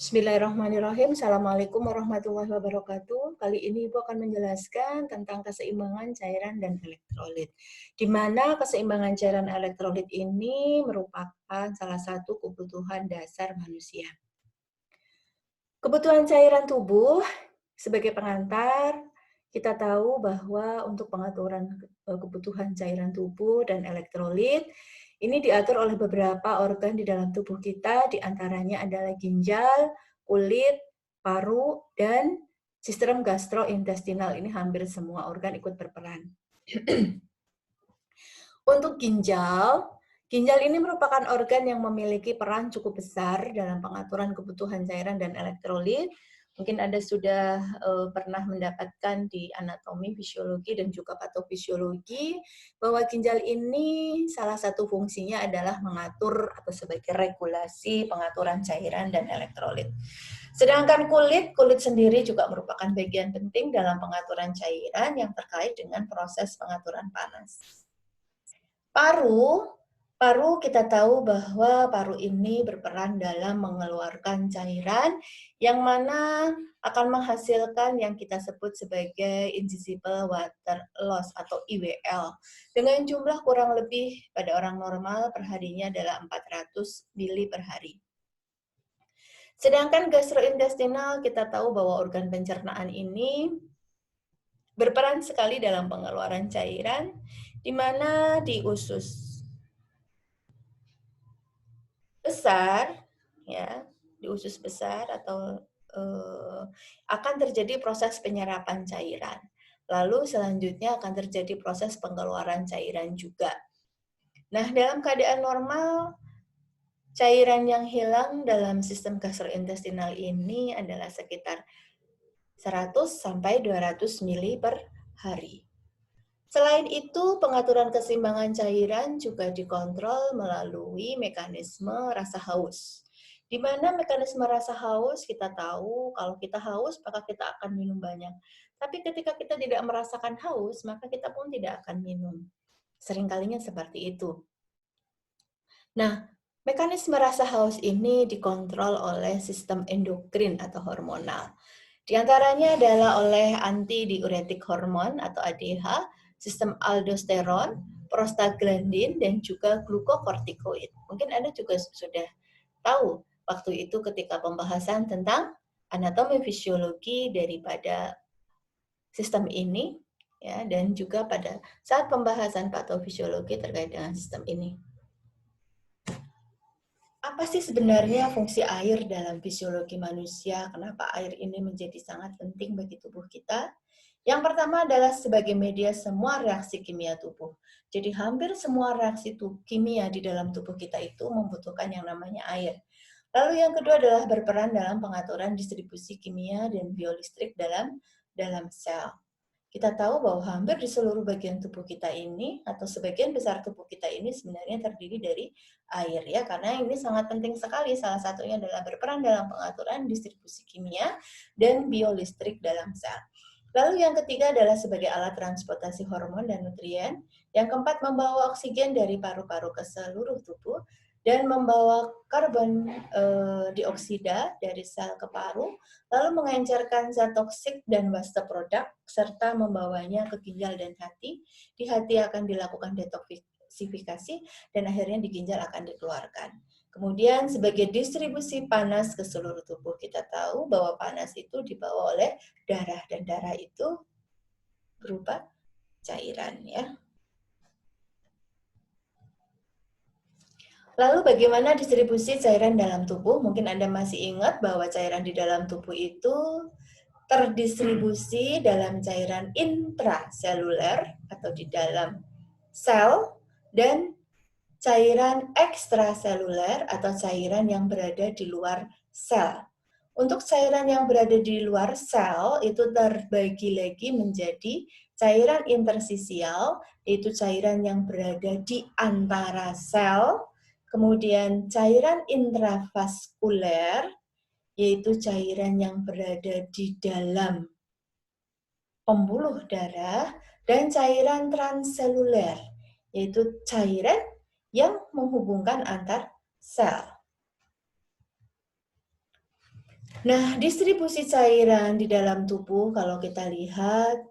Bismillahirrahmanirrahim. Assalamualaikum warahmatullahi wabarakatuh. Kali ini Ibu akan menjelaskan tentang keseimbangan cairan dan elektrolit. Di mana keseimbangan cairan elektrolit ini merupakan salah satu kebutuhan dasar manusia. Kebutuhan cairan tubuh sebagai pengantar, kita tahu bahwa untuk pengaturan kebutuhan cairan tubuh dan elektrolit, ini diatur oleh beberapa organ di dalam tubuh kita, diantaranya adalah ginjal, kulit, paru, dan sistem gastrointestinal. Ini hampir semua organ ikut berperan. Untuk ginjal, ginjal ini merupakan organ yang memiliki peran cukup besar dalam pengaturan kebutuhan cairan dan elektrolit. Mungkin Anda sudah pernah mendapatkan di anatomi, fisiologi, dan juga patofisiologi bahwa ginjal ini salah satu fungsinya adalah mengatur atau sebagai regulasi pengaturan cairan dan elektrolit. Sedangkan kulit sendiri juga merupakan bagian penting dalam pengaturan cairan yang terkait dengan proses pengaturan panas. Paru kita tahu bahwa paru ini berperan dalam mengeluarkan cairan yang mana akan menghasilkan yang kita sebut sebagai invisible water loss atau IWL dengan jumlah kurang lebih pada orang normal perharinya adalah 400 mili per hari. Sedangkan gastrointestinal kita tahu bahwa organ pencernaan ini berperan sekali dalam pengeluaran cairan di mana di usus besar, ya, di usus besar atau akan terjadi proses penyerapan cairan. Lalu selanjutnya akan terjadi proses pengeluaran cairan juga. Nah, dalam keadaan normal, cairan yang hilang dalam sistem gastrointestinal ini adalah sekitar 100 sampai 200 mili per hari. Selain itu, pengaturan keseimbangan cairan juga dikontrol melalui mekanisme rasa haus. Di mana mekanisme rasa haus kita tahu kalau kita haus maka kita akan minum banyak. Tapi ketika kita tidak merasakan haus, maka kita pun tidak akan minum. Seringkalinya seperti itu. Nah, mekanisme rasa haus ini dikontrol oleh sistem endokrin atau hormonal. Di antaranya adalah oleh antidiuretik hormon atau ADH, sistem aldosteron, prostaglandin, dan juga glukokortikoid. Mungkin Anda juga sudah tahu waktu itu ketika pembahasan tentang anatomi fisiologi daripada sistem ini, ya, dan juga pada saat pembahasan patofisiologi terkait dengan sistem ini. Apa sih sebenarnya fungsi air dalam fisiologi manusia? Kenapa air ini menjadi sangat penting bagi tubuh kita? Yang pertama adalah sebagai media semua reaksi kimia tubuh. Jadi hampir semua reaksi kimia di dalam tubuh kita itu membutuhkan yang namanya air. Lalu yang kedua adalah berperan dalam pengaturan distribusi kimia dan biolistrik dalam sel. Kita tahu bahwa hampir di seluruh bagian tubuh kita ini atau sebagian besar tubuh kita ini sebenarnya terdiri dari air, ya, karena ini sangat penting sekali. Salah satunya adalah berperan dalam pengaturan distribusi kimia dan biolistrik dalam sel. Lalu yang ketiga adalah sebagai alat transportasi hormon dan nutrien. Yang keempat, membawa oksigen dari paru-paru ke seluruh tubuh dan membawa karbon dioksida dari sel ke paru, lalu mengencerkan zat toksik dan waste produk, serta membawanya ke ginjal dan hati. Di hati akan dilakukan detoksifikasi, dan akhirnya di ginjal akan dikeluarkan. Kemudian sebagai distribusi panas ke seluruh tubuh, kita tahu bahwa panas itu dibawa oleh darah, dan darah itu berupa cairan, ya. Lalu bagaimana distribusi cairan dalam tubuh? Mungkin Anda masih ingat bahwa cairan di dalam tubuh itu terdistribusi dalam cairan intraseluler atau di dalam sel dan cairan ekstraseluler atau cairan yang berada di luar sel. Untuk cairan yang berada di luar sel itu terbagi lagi menjadi cairan interstisial, yaitu cairan yang berada di antara sel, kemudian cairan intravaskuler, yaitu cairan yang berada di dalam pembuluh darah, dan cairan transseluler, yaitu cairan yang menghubungkan antar sel. Nah, distribusi cairan di dalam tubuh kalau kita lihat,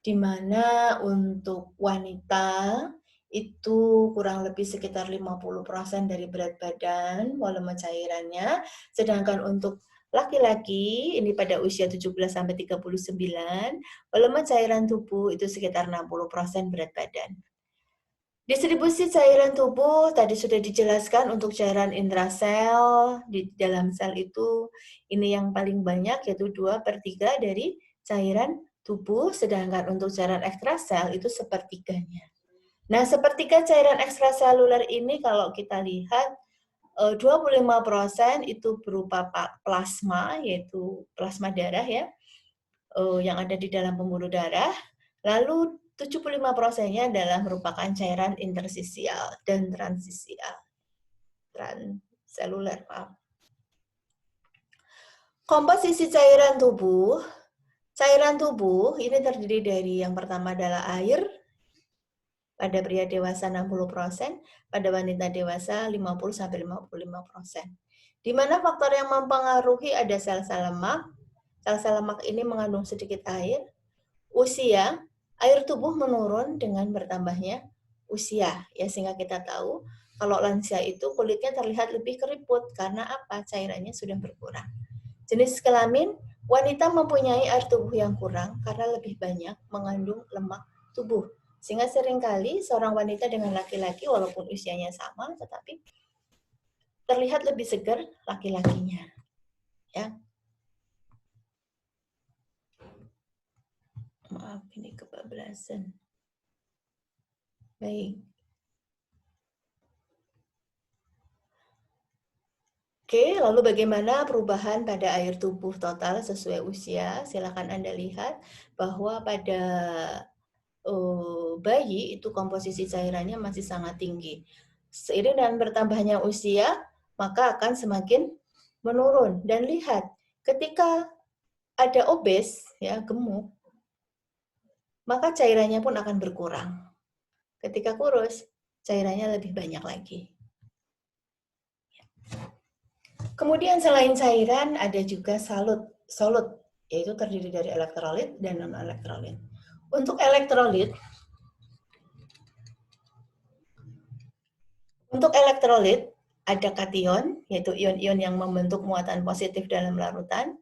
di mana untuk wanita itu kurang lebih sekitar 50% dari berat badan volume cairannya, sedangkan untuk laki-laki ini pada usia 17 sampai 39, volume cairan tubuh itu sekitar 60% berat badan. Distribusi cairan tubuh tadi sudah dijelaskan untuk cairan intrasel di dalam sel itu ini yang paling banyak yaitu 2/3 dari cairan tubuh, sedangkan untuk cairan ekstrasel itu sepertiganya. Nah, sepertiga cairan ekstraseluler ini kalau kita lihat 25% itu berupa plasma, yaitu plasma darah ya, yang ada di dalam pembuluh darah. Lalu 75%-nya adalah merupakan cairan interstisial dan transseluler. Maaf. Komposisi cairan tubuh ini terdiri dari yang pertama adalah air, pada pria dewasa 60%, pada wanita dewasa 50-55%. Di mana faktor yang mempengaruhi ada sel-sel lemak. Sel-sel lemak ini mengandung sedikit air. Usia, air tubuh menurun dengan bertambahnya usia, ya, sehingga kita tahu kalau lansia itu kulitnya terlihat lebih keriput karena apa? Cairannya sudah berkurang. Jenis kelamin, wanita mempunyai air tubuh yang kurang karena lebih banyak mengandung lemak tubuh. Sehingga seringkali seorang wanita dengan laki-laki walaupun usianya sama tetapi terlihat lebih segar laki-lakinya. Ya. Maaf, ini kebablasan. Baik. Oke, lalu bagaimana perubahan pada air tubuh total sesuai usia? Silakan Anda lihat bahwa pada bayi itu komposisi cairannya masih sangat tinggi. Seiring dengan bertambahnya usia, maka akan semakin menurun. Dan lihat, ketika ada obes, ya, gemuk, maka cairannya pun akan berkurang. Ketika kurus, cairannya lebih banyak lagi. Kemudian selain cairan, ada juga solut, yaitu terdiri dari elektrolit dan non-elektrolit. Untuk elektrolit, ada kation, yaitu ion-ion yang membentuk muatan positif dalam larutan.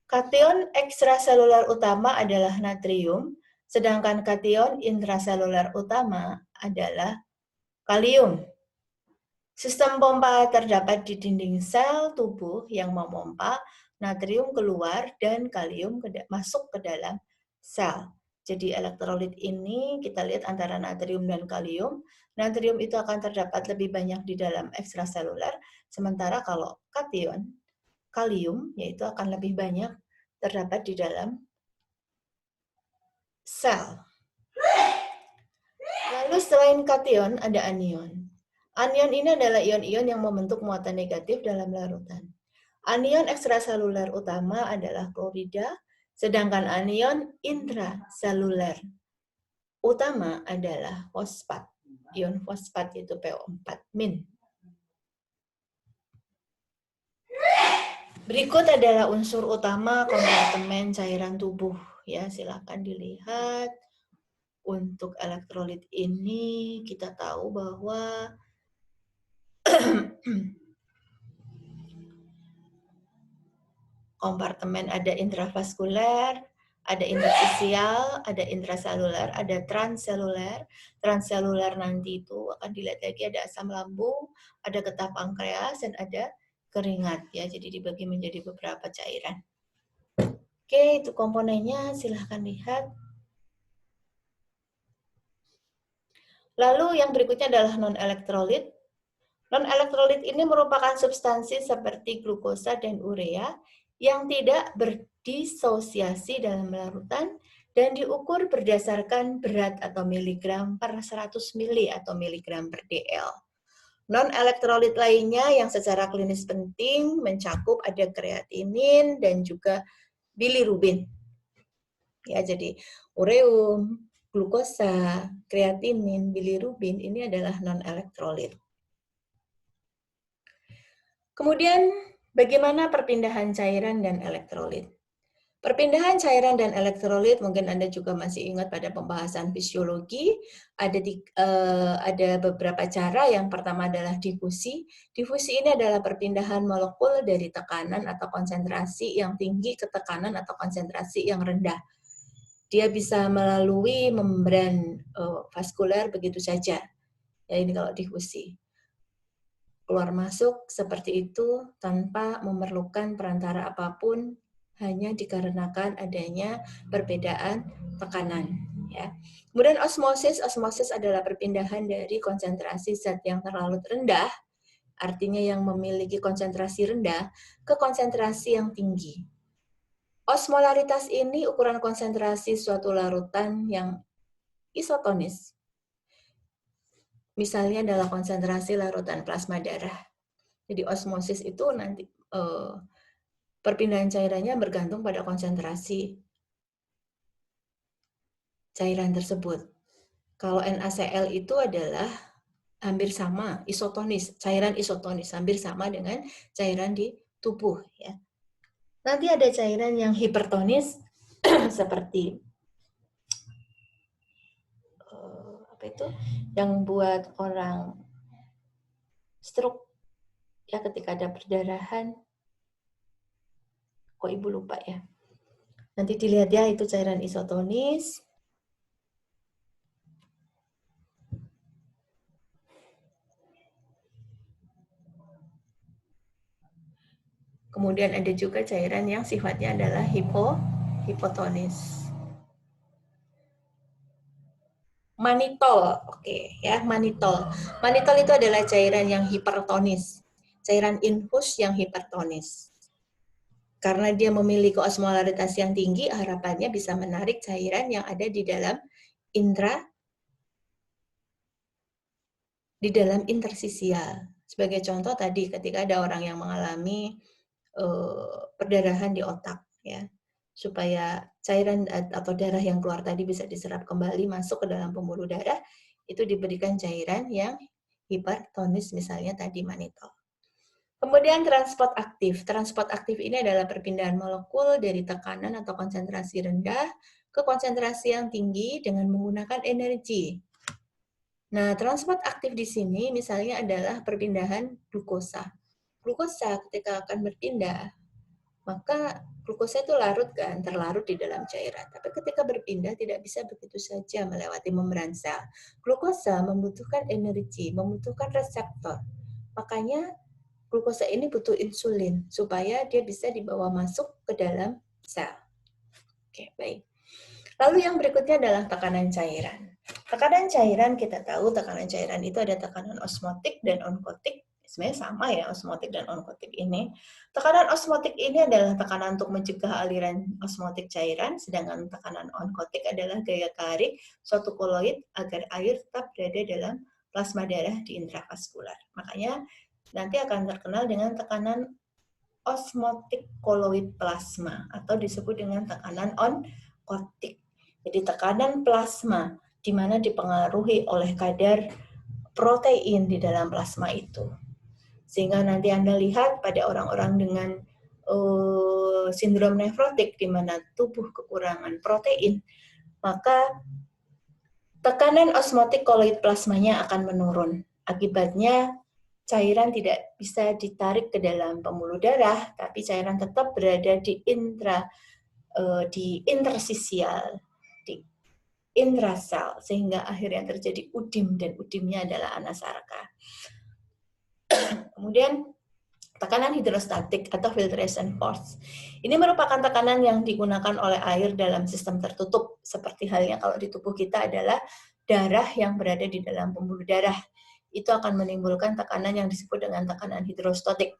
Kation ekstraseluler utama adalah natrium, sedangkan kation intraseluler utama adalah kalium. Sistem pompa terdapat di dinding sel tubuh yang memompa natrium keluar dan kalium masuk ke dalam sel. Jadi elektrolit ini kita lihat antara natrium dan kalium. Natrium itu akan terdapat lebih banyak di dalam ekstraseluler, sementara kalau kation, kalium, yaitu akan lebih banyak terdapat di dalam sel. Lalu selain kation ada anion. Anion ini adalah ion-ion yang membentuk muatan negatif dalam larutan. Anion ekstraseluler utama adalah klorida, sedangkan anion intraseluler utama adalah fosfat. Ion fosfat itu PO4-. Berikut adalah unsur utama kompartemen cairan tubuh. Ya, silakan dilihat. Untuk elektrolit ini kita tahu bahwa kompartemen ada intravaskuler, ada interstisial, ada intraseluler, ada transseluler. Transseluler nanti itu akan dilihat lagi ada asam lambung, ada getah pankreas, dan ada keringat. Ya, jadi dibagi menjadi beberapa cairan. Oke, itu komponennya, silahkan lihat. Lalu yang berikutnya adalah non-elektrolit. Non-elektrolit ini merupakan substansi seperti glukosa dan urea yang tidak berdisosiasi dalam larutan dan diukur berdasarkan berat atau miligram per 100 mili atau miligram per dl. Non-elektrolit lainnya yang secara klinis penting mencakup ada kreatinin dan juga bilirubin. Ya, jadi ureum, glukosa, kreatinin, bilirubin ini adalah non-elektrolit. Kemudian Bagaimana perpindahan cairan dan elektrolit? Perpindahan cairan dan elektrolit, mungkin Anda juga masih ingat pada pembahasan fisiologi, ada beberapa cara. Yang pertama adalah difusi. Difusi ini adalah perpindahan molekul dari tekanan atau konsentrasi yang tinggi ke tekanan atau konsentrasi yang rendah. Dia bisa melalui membran vaskuler begitu saja. Ya, ini kalau difusi. Keluar masuk seperti itu tanpa memerlukan perantara apapun, hanya dikarenakan adanya perbedaan tekanan. Ya. Kemudian osmosis, osmosis adalah perpindahan dari konsentrasi zat yang terlalu rendah, artinya yang memiliki konsentrasi rendah, ke konsentrasi yang tinggi. Osmolaritas ini ukuran konsentrasi suatu larutan yang isotonis. Misalnya adalah konsentrasi larutan plasma darah. Jadi osmosis itu nanti perpindahan cairannya bergantung pada konsentrasi cairan tersebut. Kalau NaCl itu adalah hampir sama, isotonis, cairan isotonis, hampir sama dengan cairan di tubuh. Ya. Nanti ada cairan yang hipertonis, seperti apa itu, yang buat orang stroke, ya ketika ada perdarahan. Kok Ibu lupa ya? Nanti dilihat ya, itu cairan isotonis. Kemudian ada juga cairan yang sifatnya adalah hipotonis. Manitol, oke ya, manitol. Manitol itu adalah cairan yang hipertonis, cairan infus yang hipertonis. Karena dia memiliki osmolaritas yang tinggi, harapannya bisa menarik cairan yang ada di dalam intersisial. Sebagai contoh tadi, ketika ada orang yang mengalami perdarahan di otak, ya, supaya cairan atau darah yang keluar tadi bisa diserap kembali masuk ke dalam pembuluh darah, itu diberikan cairan yang hipertonis, misalnya tadi manitol. Kemudian transport aktif. Transport aktif ini adalah perpindahan molekul dari tekanan atau konsentrasi rendah ke konsentrasi yang tinggi dengan menggunakan energi. Nah, transport aktif di sini misalnya adalah perpindahan glukosa. Glukosa ketika akan berpindah, maka glukosa itu terlarut di dalam cairan. Tapi ketika berpindah tidak bisa begitu saja melewati membran sel. Glukosa membutuhkan energi, membutuhkan reseptor. Makanya glukosa ini butuh insulin supaya dia bisa dibawa masuk ke dalam sel. Oke, baik. Lalu yang berikutnya adalah tekanan cairan. Tekanan cairan, kita tahu tekanan cairan itu ada tekanan osmotik dan onkotik. Sebenarnya sama ya, osmotik dan onkotik ini. Tekanan osmotik ini adalah tekanan untuk mencegah aliran osmotik cairan, sedangkan tekanan onkotik adalah gaya tarik suatu koloid agar air tetap berada dalam plasma darah di intravaskular. Makanya nanti akan terkenal dengan tekanan osmotik koloid plasma atau disebut dengan tekanan onkotik. Jadi tekanan plasma di mana dipengaruhi oleh kadar protein di dalam plasma itu. Sehingga nanti Anda lihat pada orang-orang dengan sindrom nefrotik di mana tubuh kekurangan protein, maka tekanan osmotik koloid plasmanya akan menurun. Akibatnya cairan tidak bisa ditarik ke dalam pembuluh darah, tapi cairan tetap berada di intersisial, di intrasel, sehingga akhirnya terjadi udim, dan udimnya adalah anasarka. Kemudian tekanan hidrostatik atau filtration force. Ini merupakan tekanan yang digunakan oleh air dalam sistem tertutup, seperti halnya kalau di tubuh kita adalah darah yang berada di dalam pembuluh darah. Itu akan menimbulkan tekanan yang disebut dengan tekanan hidrostatik.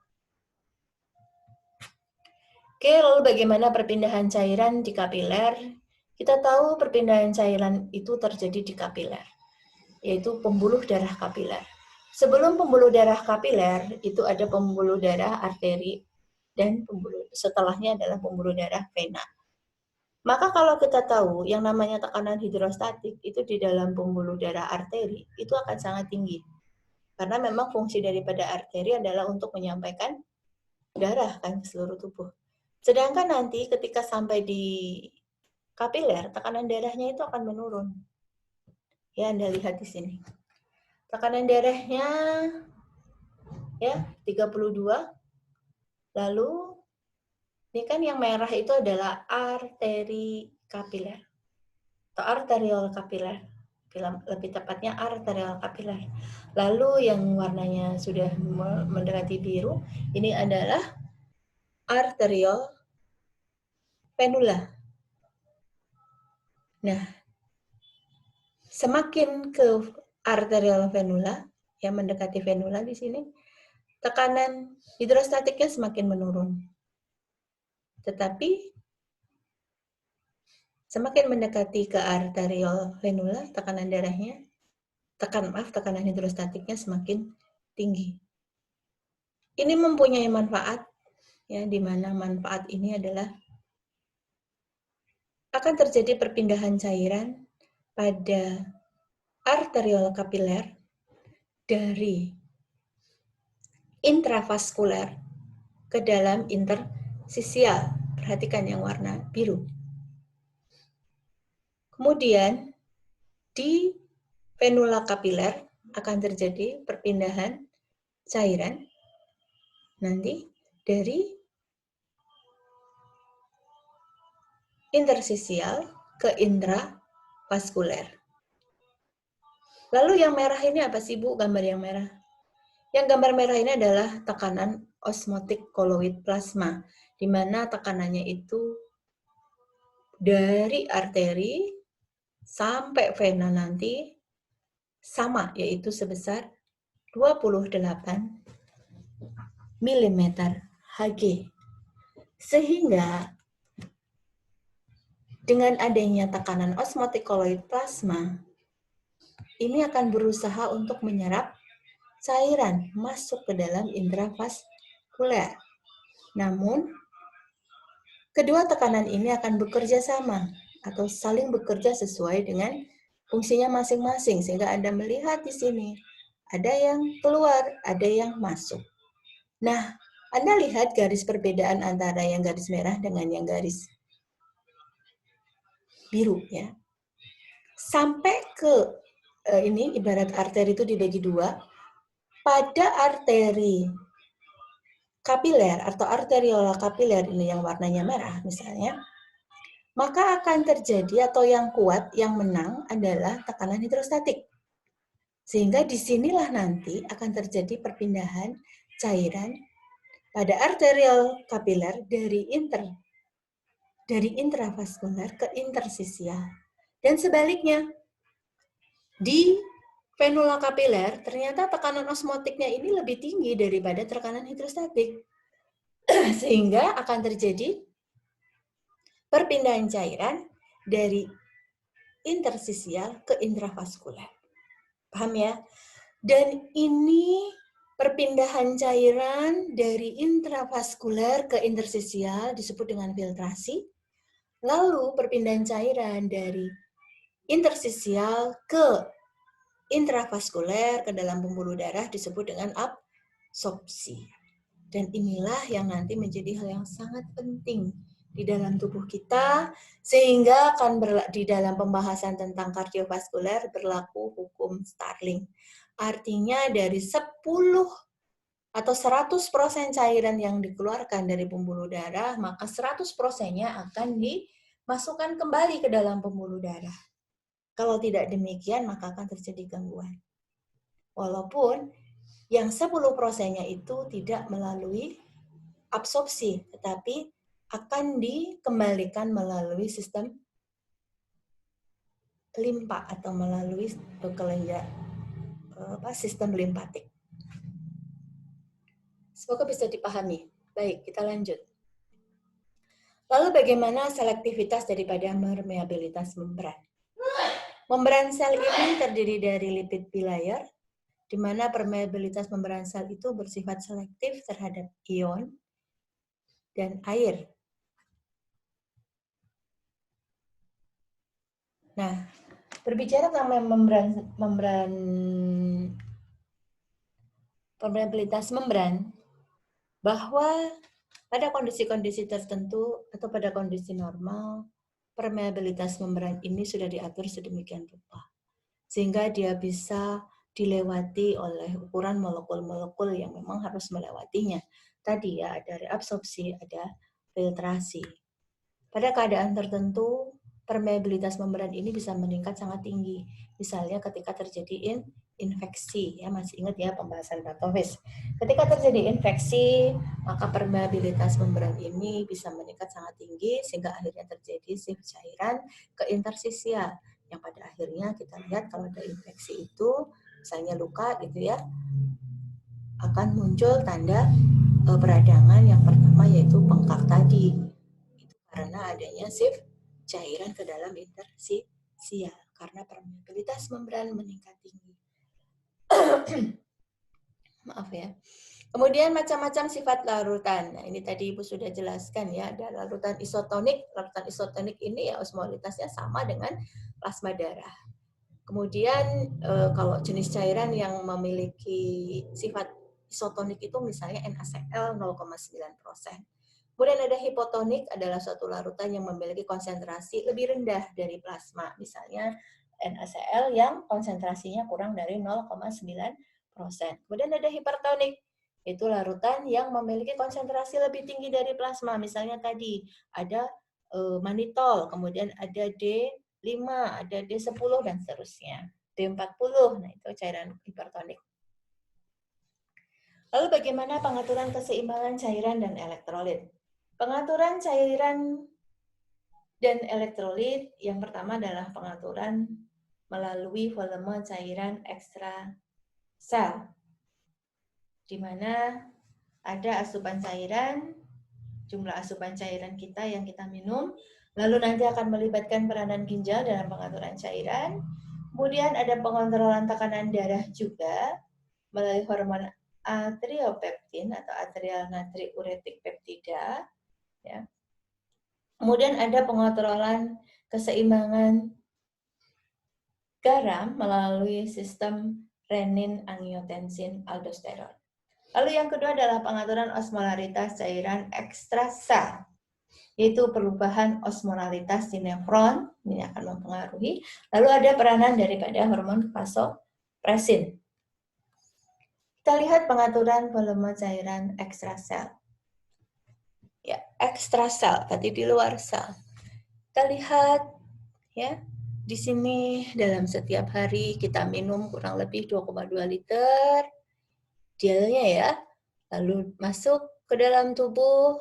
Oke, lalu bagaimana perpindahan cairan di kapiler? Kita tahu perpindahan cairan itu terjadi di kapiler, yaitu pembuluh darah kapiler. Sebelum pembuluh darah kapiler, itu ada pembuluh darah arteri, dan setelahnya adalah pembuluh darah vena. Maka kalau kita tahu yang namanya tekanan hidrostatik itu di dalam pembuluh darah arteri, itu akan sangat tinggi. Karena memang fungsi daripada arteri adalah untuk menyampaikan darah kan ke seluruh tubuh. Sedangkan nanti ketika sampai di kapiler, tekanan darahnya itu akan menurun. Ya, Anda lihat di sini. Tekanan darahnya ya 32. Lalu ini kan yang merah itu adalah arteri kapiler atau arteriol kapiler. Lebih tepatnya arterial kapiler. Lalu yang warnanya sudah mendekati biru, ini adalah arteriol venula. Nah, semakin ke arterial venula, yang mendekati venula di sini, tekanan hidrostatiknya semakin menurun. Tetapi semakin mendekati ke arterial venula, tekanan darahnya, tekanan hidrostatiknya semakin tinggi. Ini mempunyai manfaat, ya, di mana manfaat ini adalah akan terjadi perpindahan cairan pada arteriol kapiler dari intravaskuler ke dalam intersisial. Perhatikan yang warna biru. Kemudian di venula kapiler akan terjadi perpindahan cairan nanti dari intersisial ke intravaskuler. Lalu yang merah ini apa sih, Bu, gambar yang merah? Yang gambar merah ini adalah tekanan osmotik koloid plasma, di mana tekanannya itu dari arteri sampai vena nanti sama, yaitu sebesar 28 mm Hg. Sehingga dengan adanya tekanan osmotik koloid plasma, ini akan berusaha untuk menyerap cairan masuk ke dalam intravaskuler. Namun, kedua tekanan ini akan bekerja sama atau saling bekerja sesuai dengan fungsinya masing-masing, sehingga Anda melihat di sini ada yang keluar, ada yang masuk. Nah, Anda lihat garis perbedaan antara yang garis merah dengan yang garis biru, ya. Sampai ke ini ibarat arteri itu dibagi dua. Pada arteri kapiler atau arteriola kapiler ini yang warnanya merah misalnya, maka akan terjadi atau yang kuat, yang menang adalah tekanan hidrostatik. Sehingga disinilah nanti akan terjadi perpindahan cairan pada arterial kapiler dari intravaskuler ke intersisial. Dan sebaliknya, di venula kapiler ternyata tekanan osmotiknya ini lebih tinggi daripada tekanan hidrostatik. Sehingga akan terjadi perpindahan cairan dari intersisial ke intravaskuler. Paham ya? Dan ini perpindahan cairan dari intravaskuler ke intersisial disebut dengan filtrasi. Lalu perpindahan cairan dari intersisial ke intravaskuler ke dalam pembuluh darah disebut dengan absorpsi. Dan inilah yang nanti menjadi hal yang sangat penting di dalam tubuh kita, sehingga akan di dalam pembahasan tentang kardiovaskuler berlaku hukum Starling. Artinya dari 10 atau 100% cairan yang dikeluarkan dari pembuluh darah, maka 100%-nya akan dimasukkan kembali ke dalam pembuluh darah. Kalau tidak demikian, maka akan terjadi gangguan. Walaupun yang 10%-nya itu tidak melalui absorpsi, tetapi akan dikembalikan melalui sistem limpa atau melalui kelenjar sistem limpatik. Semoga bisa dipahami. Baik, kita lanjut. Lalu bagaimana selektivitas daripada permeabilitas membran? Membran sel ini terdiri dari lipid bilayer, di mana permeabilitas membran sel itu bersifat selektif terhadap ion dan air. Nah, berbicara tentang permeabilitas membran, bahwa Pada kondisi-kondisi tertentu atau pada kondisi normal, permeabilitas membran ini sudah diatur sedemikian rupa, sehingga dia bisa dilewati oleh ukuran molekul-molekul yang memang harus melewatinya. Tadi ya, ada reabsorpsi, ada filtrasi. Pada keadaan tertentu, permeabilitas membran ini bisa meningkat sangat tinggi. Misalnya ketika terjadi infeksi, ya masih ingat ya pembahasan patofis. Ketika terjadi infeksi, maka permeabilitas membran ini bisa meningkat sangat tinggi sehingga akhirnya terjadi shift cairan ke interstisial. Yang pada akhirnya kita lihat kalau ada infeksi itu, misalnya luka gitu ya, akan muncul tanda peradangan yang pertama yaitu bengkak tadi. Itu karena adanya shift cairan ke dalam interstisial karena permeabilitas membran meningkat tinggi. Maaf ya. Kemudian macam-macam sifat larutan. Nah, ini tadi Ibu sudah jelaskan ya, ada larutan isotonik. Larutan isotonik ini ya osmolitasnya sama dengan plasma darah. Kemudian kalau jenis cairan yang memiliki sifat isotonik itu misalnya NaCl 0,9%. Kemudian ada hipotonik, adalah suatu larutan yang memiliki konsentrasi lebih rendah dari plasma. Misalnya NaCl yang konsentrasinya kurang dari 0,9%. Kemudian ada hipertonik, itu larutan yang memiliki konsentrasi lebih tinggi dari plasma. Misalnya tadi ada manitol, kemudian ada D5, ada D10, dan seterusnya. D40, nah itu cairan hipertonik. Lalu bagaimana pengaturan keseimbangan cairan dan elektrolit? Pengaturan cairan dan elektrolit yang pertama adalah pengaturan melalui volume cairan ekstra sel, di mana ada asupan cairan, jumlah asupan cairan kita yang kita minum, lalu nanti akan melibatkan peranan ginjal dalam pengaturan cairan. Kemudian ada pengontrolan tekanan darah juga melalui hormon atriopeptin atau atrial natriuretik peptida. Ya. Kemudian ada pengontrolan keseimbangan garam melalui sistem renin-angiotensin aldosteron. Lalu yang kedua adalah pengaturan osmolaritas cairan ekstrasel, yaitu perubahan osmolaritas di nefron, ini akan mempengaruhi. Lalu ada peranan daripada hormon vasopresin. Kita lihat pengaturan volume cairan ekstrasel. Ya, ekstrasel, tadi di luar sel. Kita lihat ya, di sini dalam setiap hari kita minum kurang lebih 2,2 liter gelnya ya, lalu masuk ke dalam tubuh,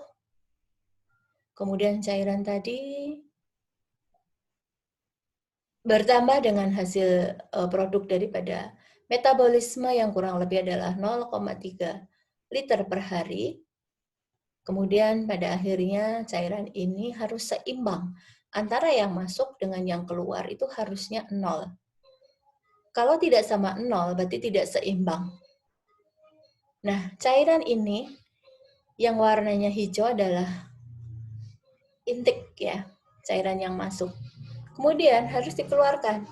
kemudian cairan tadi bertambah dengan hasil produk daripada metabolisme yang kurang lebih adalah 0,3 liter per hari. Kemudian pada akhirnya cairan ini harus seimbang. Antara yang masuk dengan yang keluar itu harusnya 0. Kalau tidak sama 0, berarti tidak seimbang. Nah, cairan ini yang warnanya hijau adalah intake ya, cairan yang masuk. Kemudian harus dikeluarkan.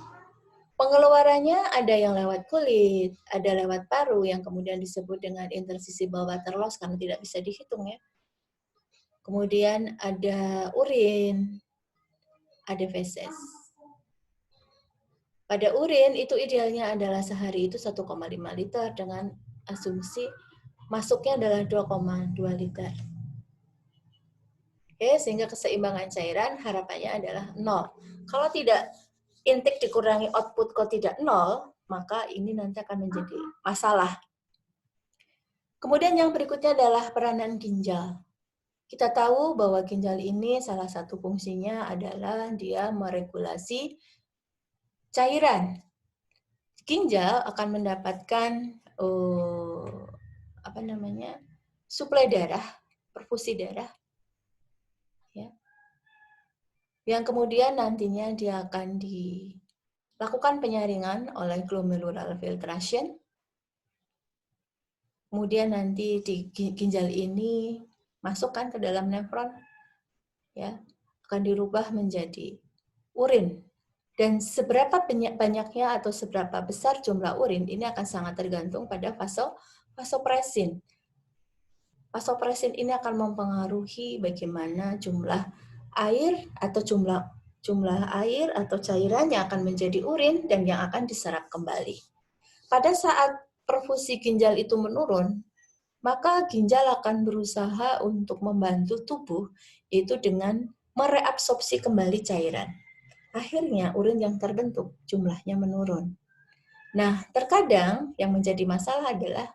Pengeluarannya ada yang lewat kulit, ada lewat paru yang kemudian disebut dengan interstitial water loss karena tidak bisa dihitung ya. Kemudian ada urin, ada feses. Pada urin itu idealnya adalah sehari itu 1,5 liter dengan asumsi masuknya adalah 2,2 liter. Oke, sehingga keseimbangan cairan harapannya adalah 0. Kalau tidak intake dikurangi output kok tidak 0, maka ini nanti akan menjadi masalah. Kemudian yang berikutnya adalah peranan ginjal. Kita tahu bahwa ginjal ini salah satu fungsinya adalah dia meregulasi cairan. Ginjal akan mendapatkan suplai darah, perfusi darah, ya, yang kemudian nantinya dia akan dilakukan penyaringan oleh glomerular filtration. Kemudian nanti di ginjal ini masukkan ke dalam nefron, ya, akan dirubah menjadi urin. Dan seberapa banyaknya atau seberapa besar jumlah urin ini akan sangat tergantung pada vasopresin. Vasopresin ini akan mempengaruhi bagaimana jumlah air atau jumlah air atau cairan yang akan menjadi urin dan yang akan diserap kembali. Pada saat perfusi ginjal itu menurun, maka ginjal akan berusaha untuk membantu tubuh itu dengan mereabsorpsi kembali cairan. Akhirnya urin yang terbentuk jumlahnya menurun. Nah, terkadang yang menjadi masalah adalah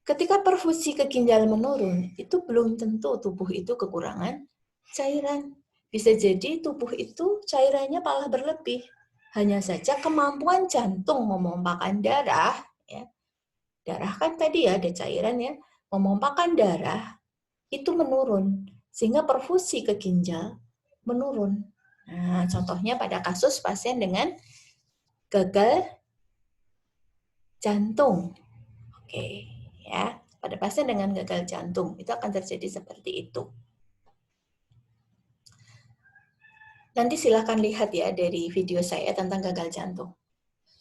ketika perfusi ke ginjal menurun, itu belum tentu tubuh itu kekurangan cairan. Bisa jadi tubuh itu cairannya malah berlebih. Hanya saja kemampuan jantung memompahkan darah, ya, darah kan tadi ya ada cairan ya, memompahkan darah itu menurun. Sehingga perfusi ke ginjal menurun. Nah, contohnya pada kasus pasien dengan gagal jantung. Oke, ya. Pada pasien dengan gagal jantung itu akan terjadi seperti itu. Nanti silakan lihat ya dari video saya tentang gagal jantung.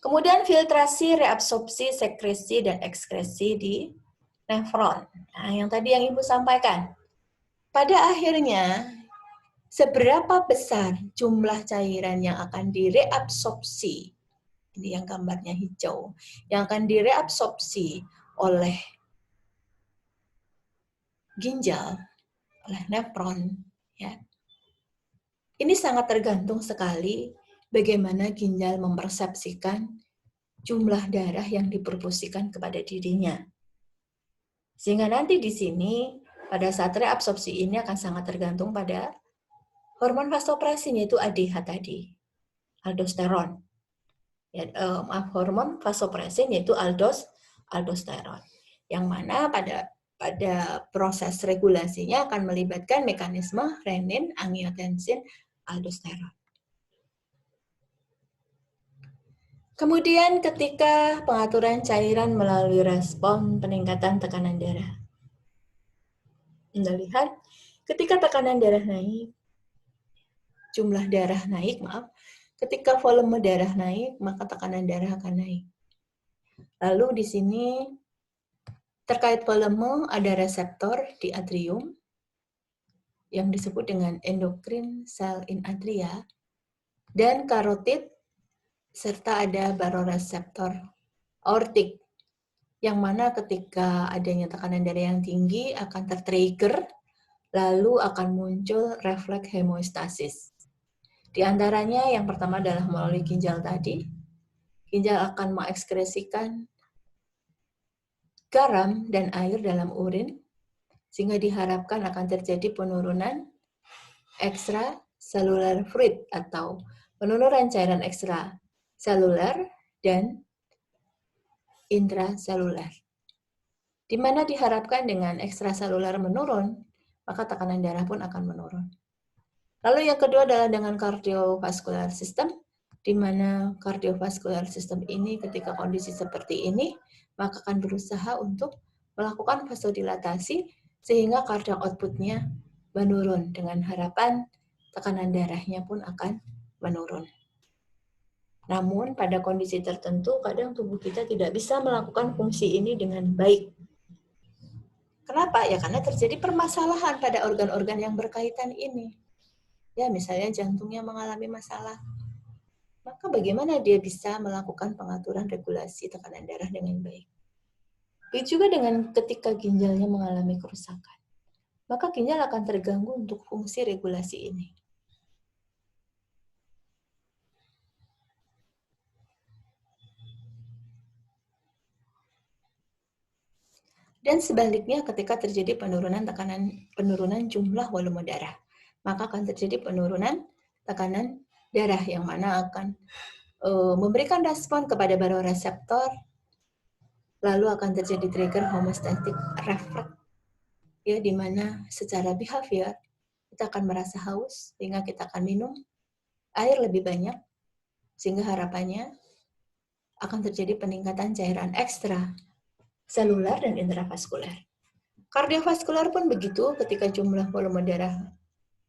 Kemudian filtrasi, reabsorpsi, sekresi, dan ekskresi di nefron. Nah, yang tadi yang Ibu sampaikan. Pada akhirnya, seberapa besar jumlah cairan yang akan direabsorpsi, ini yang gambarnya hijau, yang akan direabsorpsi oleh ginjal, oleh nefron, ya. Ini sangat tergantung sekali bagaimana ginjal mempersepsikan jumlah darah yang diperfusikan kepada dirinya. Sehingga nanti di sini, pada saat reabsorpsi ini akan sangat tergantung pada hormon vasopresin, yaitu ADH tadi, aldosteron. Ya, hormon vasopresin yaitu aldosteron. Yang mana pada proses regulasinya akan melibatkan mekanisme renin, angiotensin, aldosteron. Kemudian ketika pengaturan cairan melalui respon peningkatan tekanan darah. Anda lihat, ketika tekanan darah naik, jumlah darah naik, ketika volume darah naik, maka tekanan darah akan naik. Lalu di sini terkait volume ada reseptor di atrium yang disebut dengan endocrine cell in atria dan karotid serta ada baroreseptor aortik yang mana ketika adanya tekanan darah yang tinggi akan tertrigger lalu akan muncul refleks hemostasis. Di antaranya yang pertama adalah melalui ginjal tadi. Ginjal akan mengekskresikan garam dan air dalam urin, sehingga diharapkan akan terjadi penurunan extracellular fluid atau penurunan cairan ekstraseluler dan intraseluler. Di mana diharapkan dengan ekstraseluler menurun, maka tekanan darah pun akan menurun. Lalu yang kedua adalah dengan kardiovaskular system, di mana kardiovaskular system ini ketika kondisi seperti ini, maka akan berusaha untuk melakukan vasodilatasi sehingga cardiac output-nya menurun dengan harapan tekanan darahnya pun akan menurun. Namun pada kondisi tertentu kadang tubuh kita tidak bisa melakukan fungsi ini dengan baik. Kenapa? Ya karena terjadi permasalahan pada organ-organ yang berkaitan ini. Ya misalnya jantungnya mengalami masalah. Maka bagaimana dia bisa melakukan pengaturan regulasi tekanan darah dengan baik? Begitu juga dengan ketika ginjalnya mengalami kerusakan. Maka ginjal akan terganggu untuk fungsi regulasi ini. Dan sebaliknya ketika terjadi penurunan jumlah volume darah, maka akan terjadi penurunan tekanan darah yang mana akan memberikan respon kepada baroreseptor, lalu akan terjadi trigger homeostatic reflex, ya, di mana secara behavior kita akan merasa haus sehingga kita akan minum air lebih banyak, sehingga harapannya akan terjadi peningkatan cairan ekstra seluler dan intravaskuler. Kardiovaskular pun begitu, ketika jumlah volume darah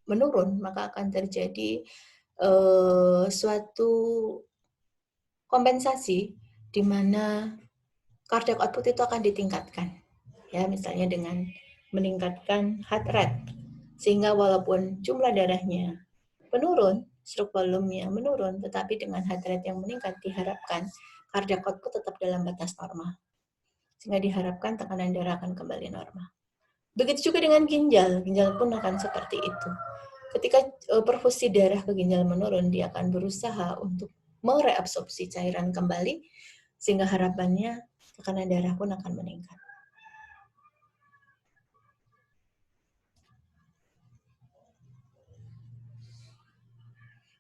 menurun, maka akan terjadi suatu kompensasi di mana cardiac output itu akan ditingkatkan. Ya, misalnya dengan meningkatkan heart rate. Sehingga walaupun jumlah darahnya menurun, stroke volumenya menurun, tetapi dengan heart rate yang meningkat diharapkan cardiac output tetap dalam batas normal. Sehingga diharapkan tekanan darah akan kembali normal. Begitu juga dengan ginjal, ginjal pun akan seperti itu. Ketika perfusi darah ke ginjal menurun, dia akan berusaha untuk mereabsorpsi cairan kembali, sehingga harapannya tekanan darah pun akan meningkat.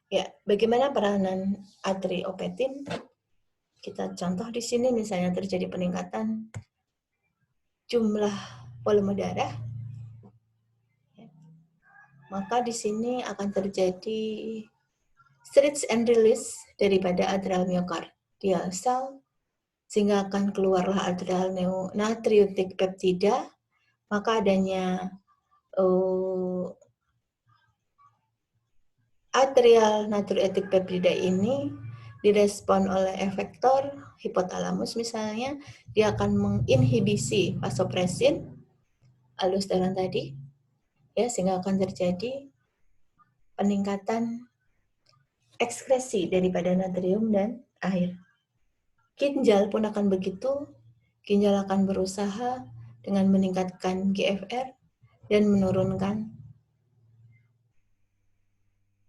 Ya, bagaimana peranan atriopetin? Kita contoh di sini misalnya terjadi peningkatan jumlah volume darah, maka di sini akan terjadi stretch and release daripada atrial myocardial cell, sehingga akan keluarlah atrial natriuretic peptida, maka adanya atrial natriuretic peptida ini direspon oleh efektor hipotalamus misalnya, dia akan menginhibisi vasopresin, aldosteron tadi, ya, sehingga akan terjadi peningkatan ekskresi daripada natrium dan air. Ginjal pun akan begitu, ginjal akan berusaha dengan meningkatkan GFR dan menurunkan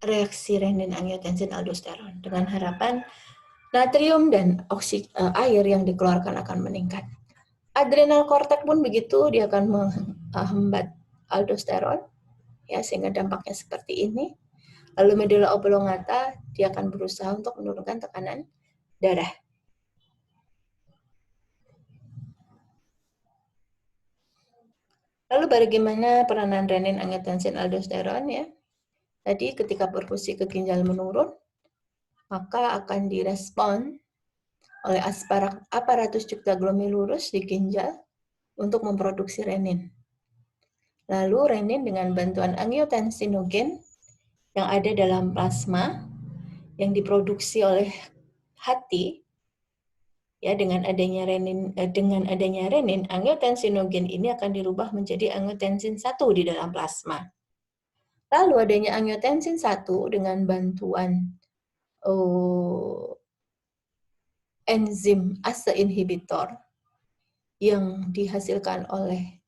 reaksi renin, angiotensin, aldosteron dengan harapan natrium dan air yang dikeluarkan akan meningkat. Adrenal cortex pun begitu, dia akan menghambat aldosteron, ya, sehingga dampaknya seperti ini. Lalu medulla oblongata, dia akan berusaha untuk menurunkan tekanan darah. Lalu bagaimana peranan renin, angiotensin, aldosteron, ya? Tadi ketika perfusi ke ginjal menurun, maka akan direspon oleh aparatus juxtaglomérulus di ginjal untuk memproduksi renin. Lalu renin dengan bantuan angiotensinogen yang ada dalam plasma yang diproduksi oleh hati, ya, dengan adanya renin, angiotensinogen ini akan dirubah menjadi angiotensin 1 di dalam plasma. Lalu adanya angiotensin 1 dengan bantuan enzim ACE inhibitor yang dihasilkan oleh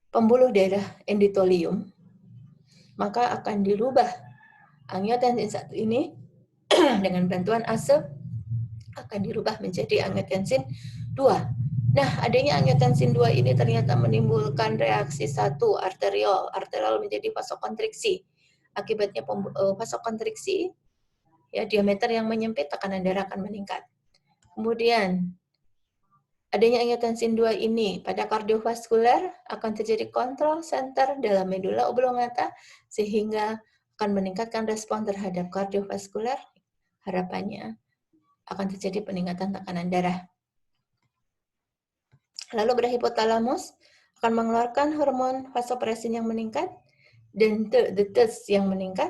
pembuluh darah endotelium, maka akan dirubah angiotensin 1 ini dengan bantuan ACE akan dirubah menjadi angiotensin 2. Nah, adanya angiotensin 2 ini ternyata menimbulkan reaksi satu arterial menjadi vasokonstriksi. Akibatnya vasokonstriksi, ya, diameter yang menyempit, tekanan darah akan meningkat. Kemudian adanya angiotensin 2 ini pada kardiovaskuler akan terjadi kontrol center dalam medulla oblongata sehingga akan meningkatkan respon terhadap kardiovaskuler. Harapannya akan terjadi peningkatan tekanan darah. Lalu pada hipotalamus akan mengeluarkan hormon vasopresin yang meningkat dan the TES yang meningkat,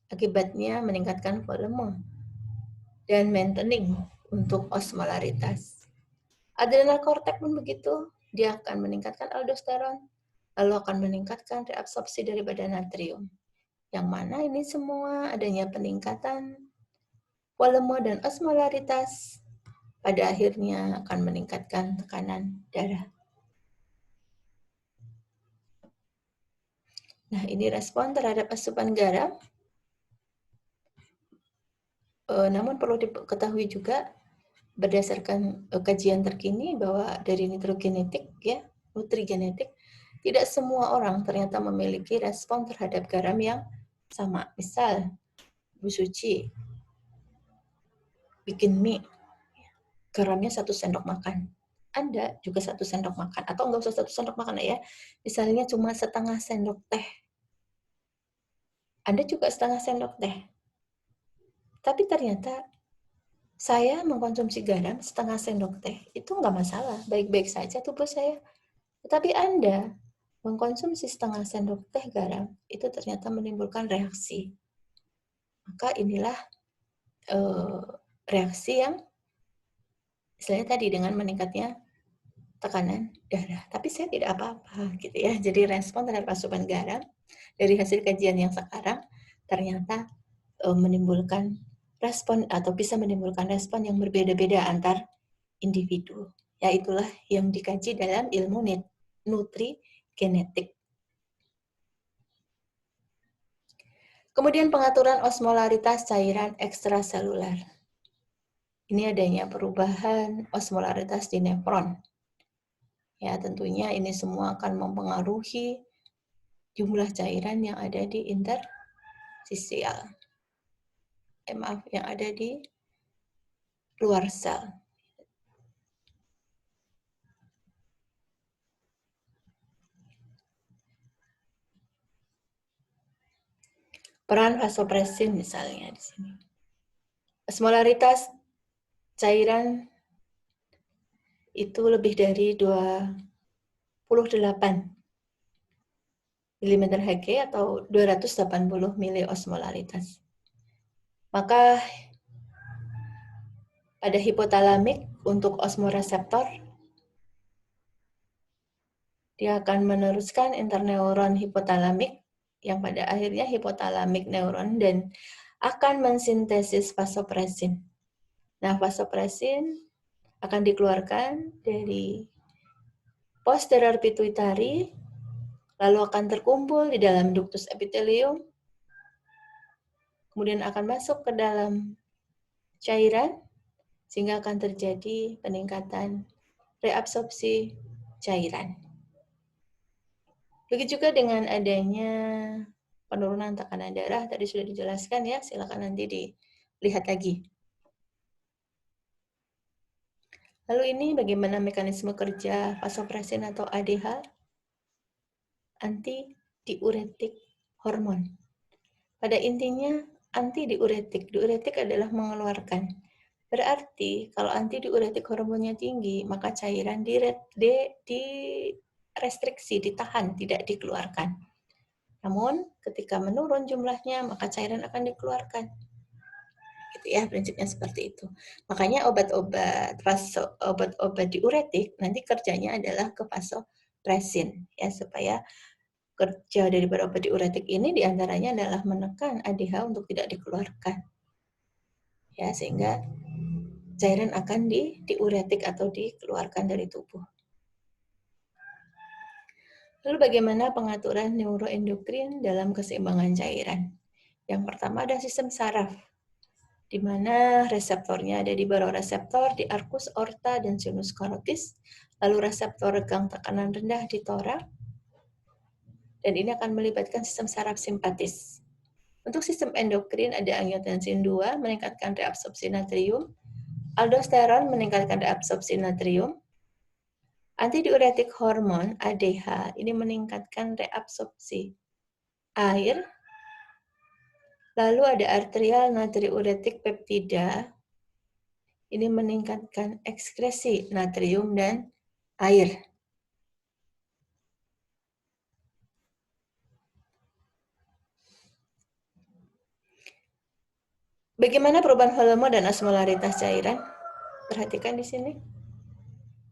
akibatnya meningkatkan volume dan maintaining untuk osmolaritas. Adrenal cortex pun begitu, dia akan meningkatkan aldosteron, lalu akan meningkatkan reabsorpsi daripada natrium. Yang mana ini semua adanya peningkatan volume dan osmolaritas pada akhirnya akan meningkatkan tekanan darah. Nah, ini respon terhadap asupan garam. Namun perlu diketahui juga berdasarkan kajian terkini bahwa dari nitrogenetik, ya, nutrigenetik, tidak semua orang ternyata memiliki respon terhadap garam yang sama. Misal, Bu Suci bikin mie, garamnya 1 sendok makan. Anda juga 1 sendok makan, atau enggak usah 1 sendok makan ya, misalnya cuma setengah sendok teh. Anda juga setengah sendok teh. Tapi ternyata saya mengkonsumsi garam setengah sendok teh, itu enggak masalah, baik-baik saja tubuh saya. Tetapi Anda mengkonsumsi setengah sendok teh garam, itu ternyata menimbulkan reaksi. Maka inilah reaksi yang misalnya tadi dengan meningkatnya tekanan darah, tapi saya tidak apa-apa gitu ya. Jadi respon terhadap asupan garam dari hasil kajian yang sekarang ternyata menimbulkan respon atau bisa menimbulkan respon yang berbeda-beda antar individu. Ya itulah yang dikaji dalam ilmu nutrigenetik. Kemudian pengaturan osmolaritas cairan ekstraseluler. Ini adanya perubahan osmolaritas di nefron. Ya, tentunya ini semua akan mempengaruhi jumlah cairan yang ada di interstisial. Maaf, yang ada di luar sel. Peran vasopresin misalnya di sini. Osmolaritas cairan itu lebih dari 28 mm Hg atau 280 miliosmolaritas. Maka pada hipotalamik untuk osmoreseptor dia akan meneruskan interneuron hipotalamik yang pada akhirnya hipotalamik neuron dan akan mensintesis vasopresin. Nah, vasopresin akan dikeluarkan dari posterior pituitary, lalu akan terkumpul di dalam ductus epithelium, kemudian akan masuk ke dalam cairan, sehingga akan terjadi peningkatan reabsorpsi cairan. Begitu juga dengan adanya penurunan tekanan darah, tadi sudah dijelaskan ya, silakan nanti dilihat lagi. Lalu ini bagaimana mekanisme kerja vasopresin atau ADH? Antidiuretik hormon. Pada intinya antidiuretik. Diuretik adalah mengeluarkan. Berarti kalau antidiuretik hormonnya tinggi, maka cairan direstriksi, ditahan, tidak dikeluarkan. Namun ketika menurun jumlahnya, maka cairan akan dikeluarkan. Gitu ya, prinsipnya seperti itu. Makanya obat-obat diuretik nanti kerjanya adalah ke vasopresin ya, supaya kerja dari obat diuretik ini diantaranya adalah menekan ADH untuk tidak dikeluarkan. Ya, sehingga cairan akan diuretik atau dikeluarkan dari tubuh. Lalu bagaimana pengaturan neuroendokrin dalam keseimbangan cairan? Yang pertama ada sistem saraf, di mana reseptornya ada di baroreseptor, di arcus aorta, dan sinus carotis. Lalu reseptor regang tekanan rendah di torak, dan ini akan melibatkan sistem saraf simpatis. Untuk sistem endokrin ada angiotensin 2 meningkatkan reabsorpsi natrium, aldosteron meningkatkan reabsorpsi natrium, antidiuretik hormon ADH ini meningkatkan reabsorpsi air, lalu ada arterial natriuretik peptida ini meningkatkan ekskresi natrium dan air. Bagaimana perubahan volume dan osmolaritas cairan? Perhatikan di sini.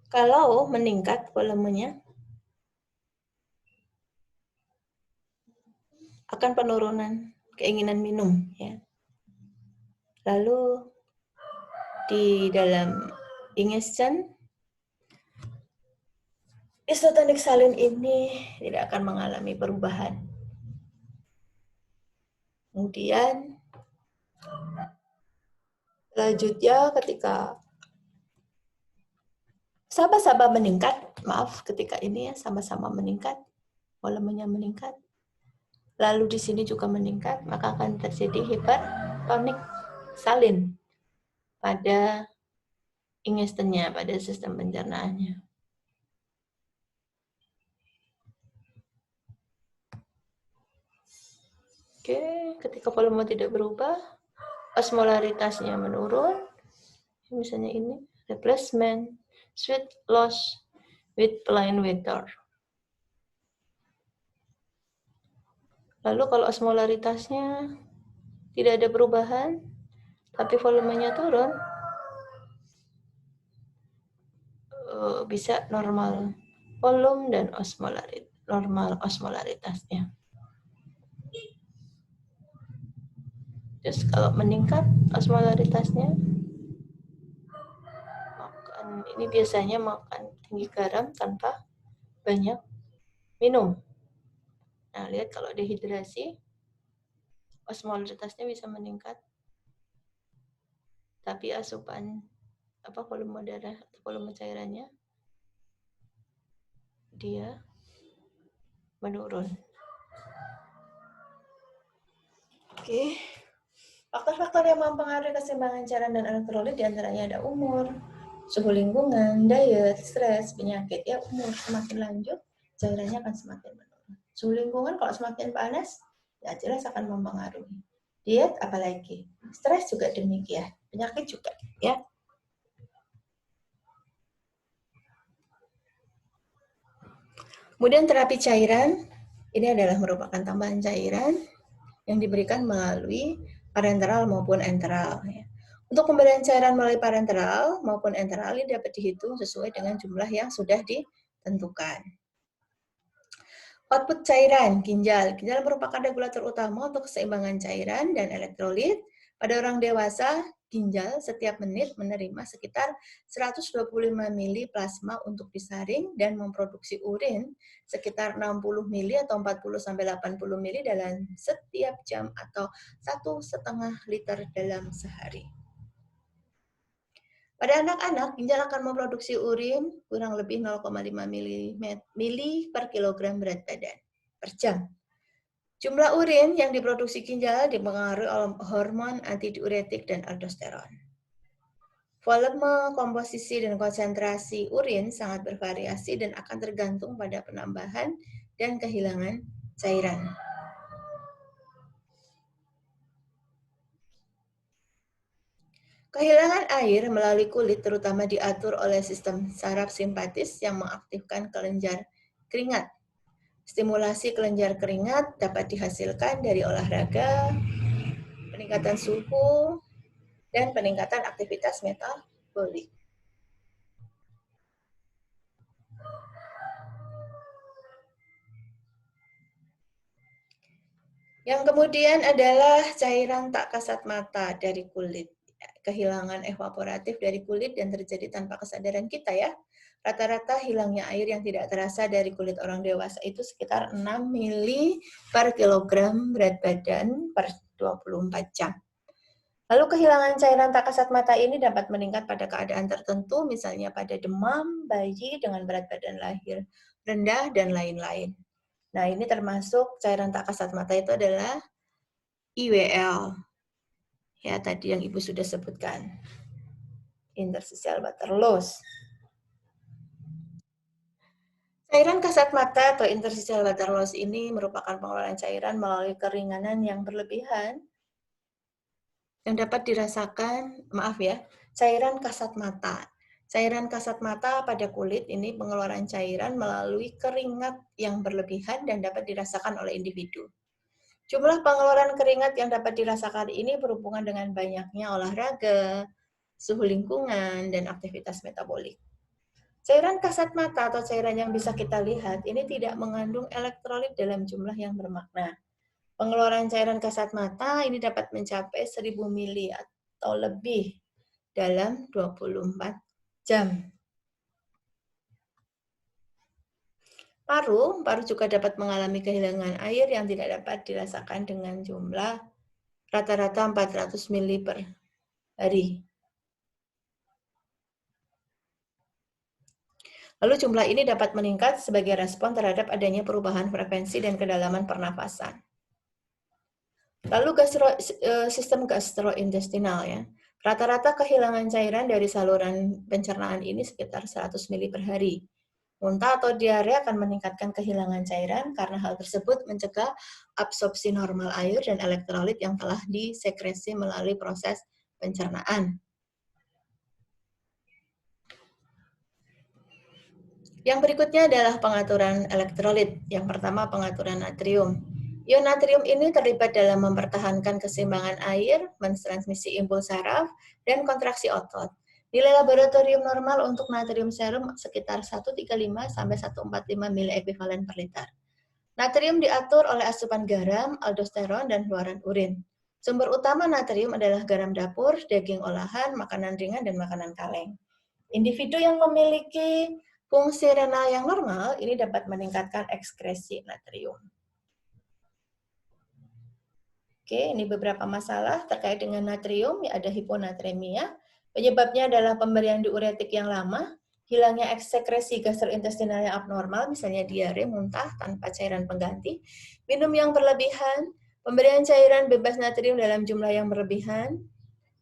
Kalau meningkat volumenya, akan penurunan keinginan minum ya. Lalu di dalam ingestion, isotonik salin ini tidak akan mengalami perubahan. Kemudian selanjutnya ketika sama-sama meningkat, ketika ini ya sama-sama meningkat, volumenya meningkat, lalu di sini juga meningkat, maka akan terjadi hipertonik salin pada ingestionnya, pada sistem pencernaannya. Oke, ketika volume tidak berubah, osmolaritasnya menurun, misalnya ini, replacement, sweat loss with plain water. Lalu kalau osmolaritasnya tidak ada perubahan, tapi volumenya turun, bisa normal volume dan normal osmolaritasnya. Terus kalau meningkat osmolaritasnya, ini biasanya makan tinggi garam tanpa banyak minum. Nah, lihat kalau dehidrasi, osmolaritasnya bisa meningkat, tapi asupan volume darah atau volume cairannya dia menurun. Oke. Faktor-faktor yang mempengaruhi keseimbangan cairan dan elektrolit diantaranya ada umur, suhu lingkungan, diet, stres, penyakit. Ya, umur semakin lanjut, cairannya akan semakin menurun. Suhu lingkungan kalau semakin panas, ya jelas akan mempengaruhi. Diet apalagi, stres juga demikian, penyakit juga, ya. Kemudian terapi cairan, ini adalah merupakan tambahan cairan yang diberikan melalui parenteral maupun enteral. Untuk pemberian cairan melalui parenteral maupun enteral ini dapat dihitung sesuai dengan jumlah yang sudah ditentukan. Output cairan, ginjal. Ginjal merupakan regulator utama untuk keseimbangan cairan dan elektrolit. Pada orang dewasa, ginjal setiap menit menerima sekitar 125 mili plasma untuk disaring dan memproduksi urin sekitar 60 mili atau 40-80 mili dalam setiap jam atau 1,5 liter dalam sehari. Pada anak-anak, ginjal akan memproduksi urin kurang lebih 0,5 mili per kilogram berat badan per jam. Jumlah urin yang diproduksi ginjal dipengaruhi oleh hormon antidiuretik dan aldosteron. Volume, komposisi, dan konsentrasi urin sangat bervariasi dan akan tergantung pada penambahan dan kehilangan cairan. Kehilangan air melalui kulit terutama diatur oleh sistem saraf simpatis yang mengaktifkan kelenjar keringat. Stimulasi kelenjar keringat dapat dihasilkan dari olahraga, peningkatan suhu, dan peningkatan aktivitas metabolik. Yang kemudian adalah cairan tak kasat mata dari kulit. Kehilangan evaporatif dari kulit dan terjadi tanpa kesadaran kita ya. Rata-rata hilangnya air yang tidak terasa dari kulit orang dewasa itu sekitar 6 mili per kilogram berat badan per 24 jam. Lalu kehilangan cairan tak kasat mata ini dapat meningkat pada keadaan tertentu, misalnya pada demam, bayi dengan berat badan lahir rendah, dan lain-lain. Nah, ini termasuk cairan tak kasat mata itu adalah IWL. Ya, tadi yang Ibu sudah sebutkan. Interstitial water loss. Cairan kasat mata atau interstitial water loss ini merupakan pengeluaran cairan melalui keringanan yang berlebihan yang dapat dirasakan, cairan kasat mata. Cairan kasat mata pada kulit ini pengeluaran cairan melalui keringat yang berlebihan dan dapat dirasakan oleh individu. Jumlah pengeluaran keringat yang dapat dirasakan ini berhubungan dengan banyaknya olahraga, suhu lingkungan, dan aktivitas metabolik. Cairan kasat mata atau cairan yang bisa kita lihat ini tidak mengandung elektrolit dalam jumlah yang bermakna. Pengeluaran cairan kasat mata ini dapat mencapai 1000 mili atau lebih dalam 24 jam. Paru juga dapat mengalami kehilangan air yang tidak dapat dirasakan dengan jumlah rata-rata 400 mili per hari. Lalu jumlah ini dapat meningkat sebagai respon terhadap adanya perubahan frekuensi dan kedalaman pernafasan. Lalu sistem gastrointestinal ya. Rata-rata kehilangan cairan dari saluran pencernaan ini sekitar 100 mili per hari. Muntah atau diare akan meningkatkan kehilangan cairan karena hal tersebut mencegah absorpsi normal air dan elektrolit yang telah disekresi melalui proses pencernaan. Yang berikutnya adalah pengaturan elektrolit. Yang pertama, pengaturan natrium. Ion natrium ini terlibat dalam mempertahankan keseimbangan air, mentransmisi impuls saraf, dan kontraksi otot. Nilai laboratorium normal untuk natrium serum sekitar 135 sampai 145 mili ekuivalen per liter. Natrium diatur oleh asupan garam, aldosteron, dan keluaran urin. Sumber utama natrium adalah garam dapur, daging olahan, makanan ringan, dan makanan kaleng. Individu yang memiliki fungsi renal yang normal ini dapat meningkatkan ekskresi natrium. Oke, ini beberapa masalah terkait dengan natrium, ada hiponatremia. Penyebabnya adalah pemberian diuretik yang lama, hilangnya eksekresi gastrointestinal yang abnormal, misalnya diare, muntah tanpa cairan pengganti, minum yang berlebihan, pemberian cairan bebas natrium dalam jumlah yang berlebihan,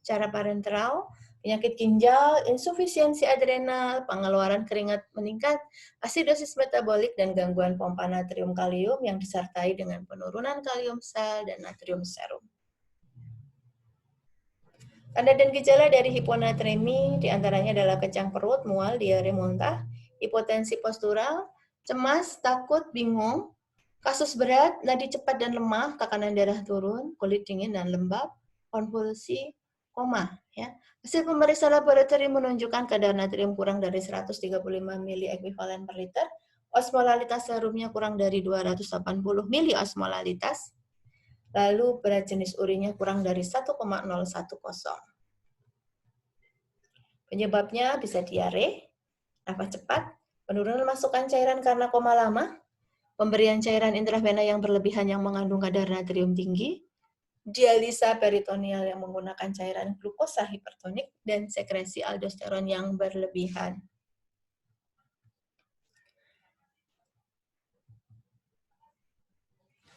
cara parenteral, penyakit ginjal, insufisiensi adrenal, pengeluaran keringat meningkat, asidosis metabolik, dan gangguan pompa natrium kalium yang disertai dengan penurunan kalium sel dan natrium serum. Tanda dan gejala dari hiponatremi diantaranya adalah kecang perut, mual, diare, muntah, hipotensi postural, cemas, takut, bingung, kasus berat, nadi cepat dan lemah, tekanan darah turun, kulit dingin dan lembab, konvulsi, koma. Ya. Hasil pemeriksaan laboratorium menunjukkan kadar natrium kurang dari 135 mili ekuivalen per liter, osmolalitas serumnya kurang dari 280 mili osmolalitas, lalu berat jenis urinnya kurang dari 1,010. Penyebabnya bisa diare, nafas cepat, penurunan masukan cairan karena koma lama, pemberian cairan intravena yang berlebihan yang mengandung kadar natrium tinggi, dialisa peritoneal yang menggunakan cairan glukosa hipertonik, dan sekresi aldosteron yang berlebihan.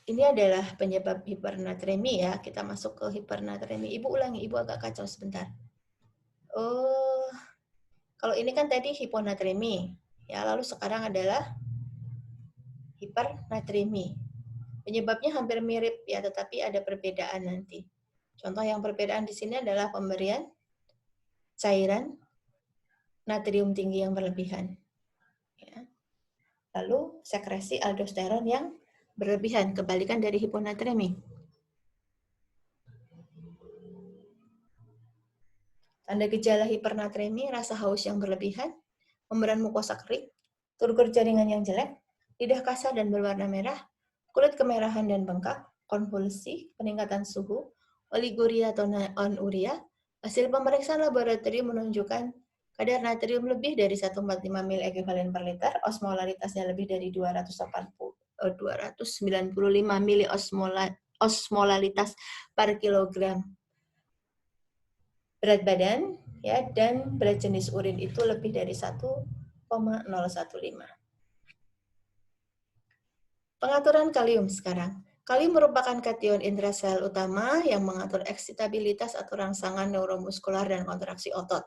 Ini adalah penyebab hipernatremi ya. Kita masuk ke hipernatremi. Ibu ulangi, Ibu agak kacau sebentar. Oh, kalau ini kan tadi hiponatremi. Ya, lalu sekarang adalah hipernatremi. Penyebabnya hampir mirip ya, tetapi ada perbedaan nanti. Contoh yang perbedaan di sini adalah pemberian cairan natrium tinggi yang berlebihan. Ya. Lalu sekresi aldosteron yang berlebihan, kebalikan dari hiponatremi. Tanda gejala hipernatremi, rasa haus yang berlebihan, pemberan mukosa kering, turgor jaringan yang jelek, lidah kasar dan berwarna merah, kulit kemerahan dan bengkak, konvulsi, peningkatan suhu, oliguria atau anuria. Hasil pemeriksaan laboratorium menunjukkan kadar natrium lebih dari 145 mil ekuivalen per liter, osmolaritasnya lebih dari 295 mili osmolalitas per kilogram berat badan, ya, dan berat jenis urin itu lebih dari 1,015. Pengaturan kalium sekarang. Kalium merupakan kation intrasel utama yang mengatur eksitabilitas atau rangsangan neuromuskular dan kontraksi otot.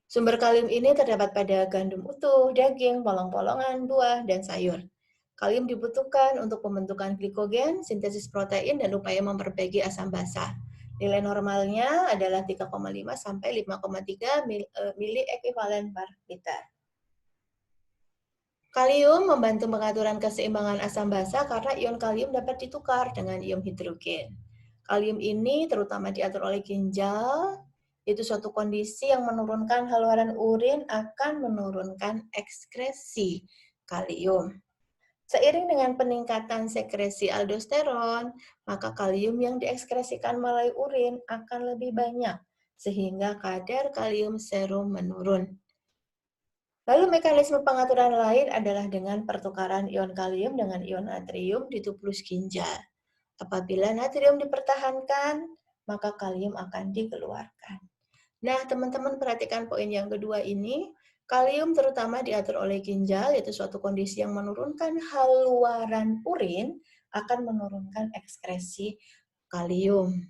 Sumber kalium ini terdapat pada gandum utuh, daging, polong-polongan, buah, dan sayur. Kalium dibutuhkan untuk pembentukan glikogen, sintesis protein, dan upaya memperbaiki asam basa. Nilai normalnya adalah 3,5 sampai 5,3 mili ekuivalen per liter. Kalium membantu pengaturan keseimbangan asam basa karena ion kalium dapat ditukar dengan ion hidrogen. Kalium ini terutama diatur oleh ginjal, itu suatu kondisi yang menurunkan haluan urin akan menurunkan ekskresi kalium. Seiring dengan peningkatan sekresi aldosteron, maka kalium yang diekskresikan melalui urin akan lebih banyak, sehingga kadar kalium serum menurun. Lalu mekanisme pengaturan lain adalah dengan pertukaran ion kalium dengan ion natrium di tubulus ginjal. Apabila natrium dipertahankan, maka kalium akan dikeluarkan. Nah, teman-teman perhatikan poin yang kedua ini. Kalium terutama diatur oleh ginjal, yaitu suatu kondisi yang menurunkan haluan urin akan menurunkan ekskresi kalium.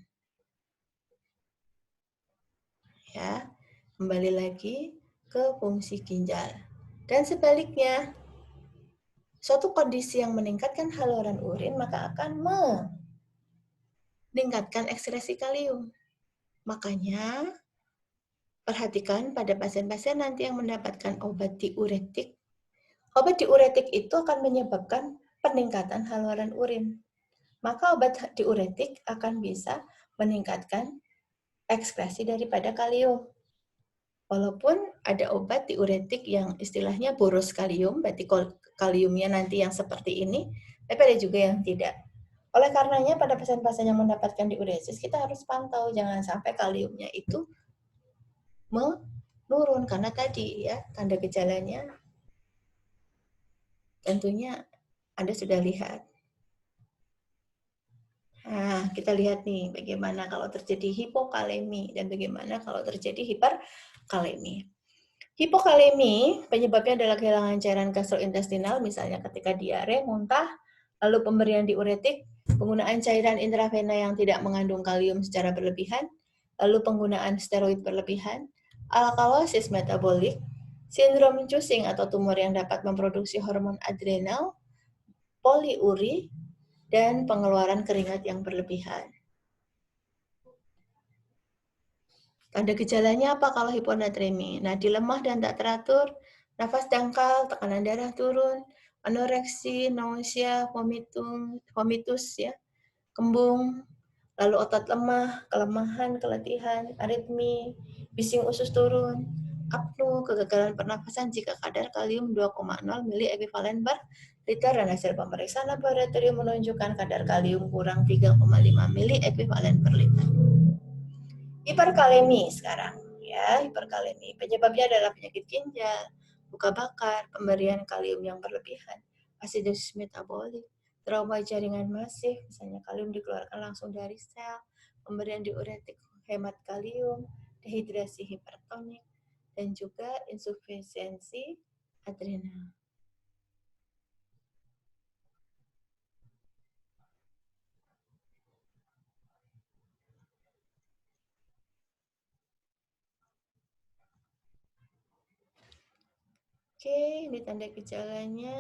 Ya, kembali lagi ke fungsi ginjal. Dan sebaliknya, suatu kondisi yang meningkatkan haluan urin maka akan meningkatkan ekskresi kalium. Makanya, perhatikan pada pasien-pasien nanti yang mendapatkan obat diuretik. Obat diuretik itu akan menyebabkan peningkatan haluan urin. Maka obat diuretik akan bisa meningkatkan ekskresi daripada kalium. Walaupun ada obat diuretik yang istilahnya boros kalium, berarti kaliumnya nanti yang seperti ini, tapi ada juga yang tidak. Oleh karenanya pada pasien-pasien yang mendapatkan diuresis, kita harus pantau jangan sampai kaliumnya itu menurun karena tadi ya tanda gejalanya tentunya Anda sudah lihat. Nah, kita lihat nih bagaimana kalau terjadi hipokalemi dan bagaimana kalau terjadi hiperkalemi. Hipokalemi penyebabnya adalah kehilangan cairan gastrointestinal, misalnya ketika diare, muntah, lalu pemberian diuretik, penggunaan cairan intravena yang tidak mengandung kalium secara berlebihan, lalu penggunaan steroid berlebihan, alkalosis metabolik, sindrom Cushing atau tumor yang dapat memproduksi hormon adrenal, poliuri, dan pengeluaran keringat yang berlebihan. Tanda gejalanya apa kalau hiponatremi? Nadi lemah dan tak teratur, nafas dangkal, tekanan darah turun, anoreksi, nausea, vomitus, ya, kembung, lalu otot lemah, kelemahan, keletihan, aritmi, bising usus turun, apnu, kegagalan pernafasan jika kadar kalium 2,0 mili ekuivalen per liter dan hasil pemeriksaan laboratorium menunjukkan kadar kalium kurang 3,5 mili ekuivalen per liter. Hiperkalemi sekarang, ya, hiperkalemi. Penyebabnya adalah penyakit ginjal, luka bakar, pemberian kalium yang berlebihan, asidosis metabolik, trauma jaringan masif, misalnya kalium dikeluarkan langsung dari sel, pemberian diuretik hemat kalium, dehidrasi hipertonik, dan juga insufisiensi adrenal. Oke, ini tanda gejalanya.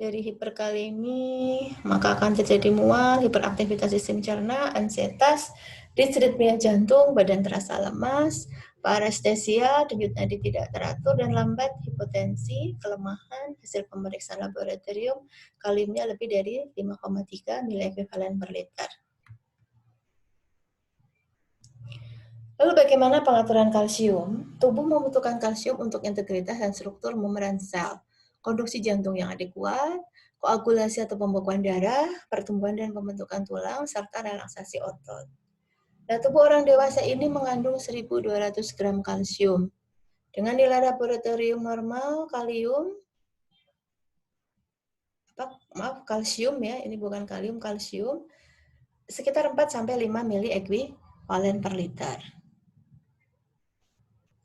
Dari hiperkalemi, maka akan terjadi mual, hiperaktivitas sistem cerna, ansietas, disritmia jantung, badan terasa lemas, parestesia, denyut nadi tidak teratur dan lambat, hipotensi, kelemahan, hasil pemeriksaan laboratorium, kaliumnya lebih dari 5,3 mili ekuivalen per liter. Lalu bagaimana pengaturan kalsium? Tubuh membutuhkan kalsium untuk integritas dan struktur memeran sel, konduksi jantung yang adekuat, koagulasi atau pembekuan darah, pertumbuhan dan pembentukan tulang, serta relaksasi otot. Nah, tubuh orang dewasa ini mengandung 1.200 gram kalsium. Dengan nilai laboratorium normal, kalsium ya, ini bukan kalium, kalsium, sekitar 4-5 mili ekuivalen per liter.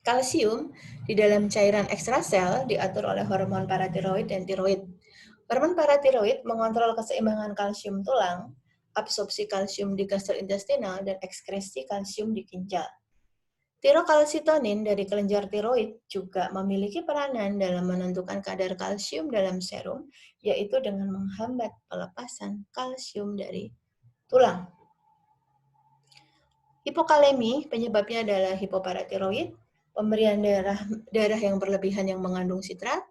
Kalsium di dalam cairan ekstrasel diatur oleh hormon paratiroid dan tiroid. Hormon paratiroid mengontrol keseimbangan kalsium tulang, absorpsi kalsium di gastrointestinal, dan ekskresi kalsium di ginjal. Tirokalsitonin dari kelenjar tiroid juga memiliki peranan dalam menentukan kadar kalsium dalam serum, yaitu dengan menghambat pelepasan kalsium dari tulang. Hipokalemi penyebabnya adalah hipoparatiroid, pemberian darah yang berlebihan yang mengandung sitrat,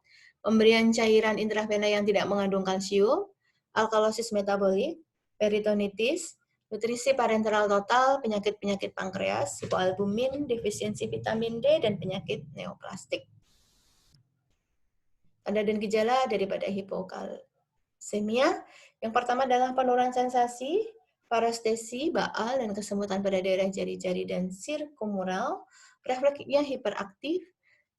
pemberian cairan intravena yang tidak mengandung kalsium, alkalosis metabolik, peritonitis, nutrisi parenteral total, penyakit-penyakit pankreas, hipoalbumin, defisiensi vitamin D, dan penyakit neoplastik. Tanda dan gejala daripada hipokalsemia, yang pertama adalah penurunan sensasi, parestesi, baal, dan kesemutan pada daerah jari-jari dan sirkummoral, refleksnya hiperaktif,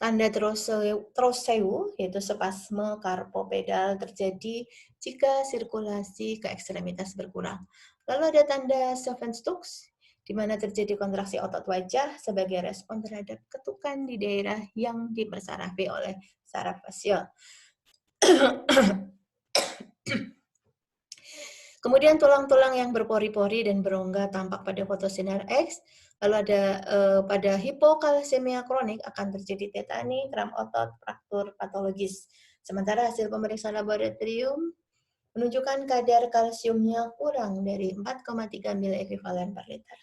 tanda Trousseau, yaitu spasme karpopedal terjadi jika sirkulasi ke ekstremitas berkurang. Lalu ada tanda Stokes, di mana terjadi kontraksi otot wajah sebagai respon terhadap ketukan di daerah yang dipersarafi oleh saraf facial. Kemudian tulang-tulang yang berpori-pori dan berongga tampak pada fotosinar X. Lalu ada pada hipokalsemia kronik akan terjadi tetani, kram otot, fraktur patologis. Sementara hasil pemeriksaan laboratorium menunjukkan kadar kalsiumnya kurang dari 4,3 mili ekuivalen per liter.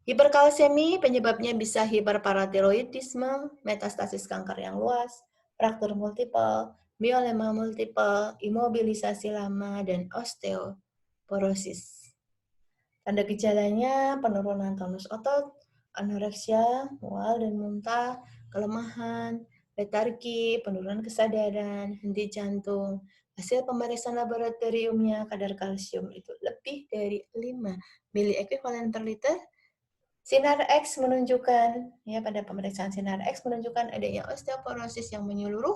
Hiperkalsemi penyebabnya bisa hiperparatiroidisme, metastasis kanker yang luas, fraktur multiple, mieloma multiple, imobilisasi lama, dan osteoporosis. Tanda gejalanya penurunan tonus otot, anoreksia, mual dan muntah, kelemahan, letargi, penurunan kesadaran, henti jantung. Hasil pemeriksaan laboratoriumnya kadar kalsium itu lebih dari 5 mili ekuivalen per liter. Sinar X menunjukkan, ya pada pemeriksaan sinar X menunjukkan adanya osteoporosis yang menyeluruh.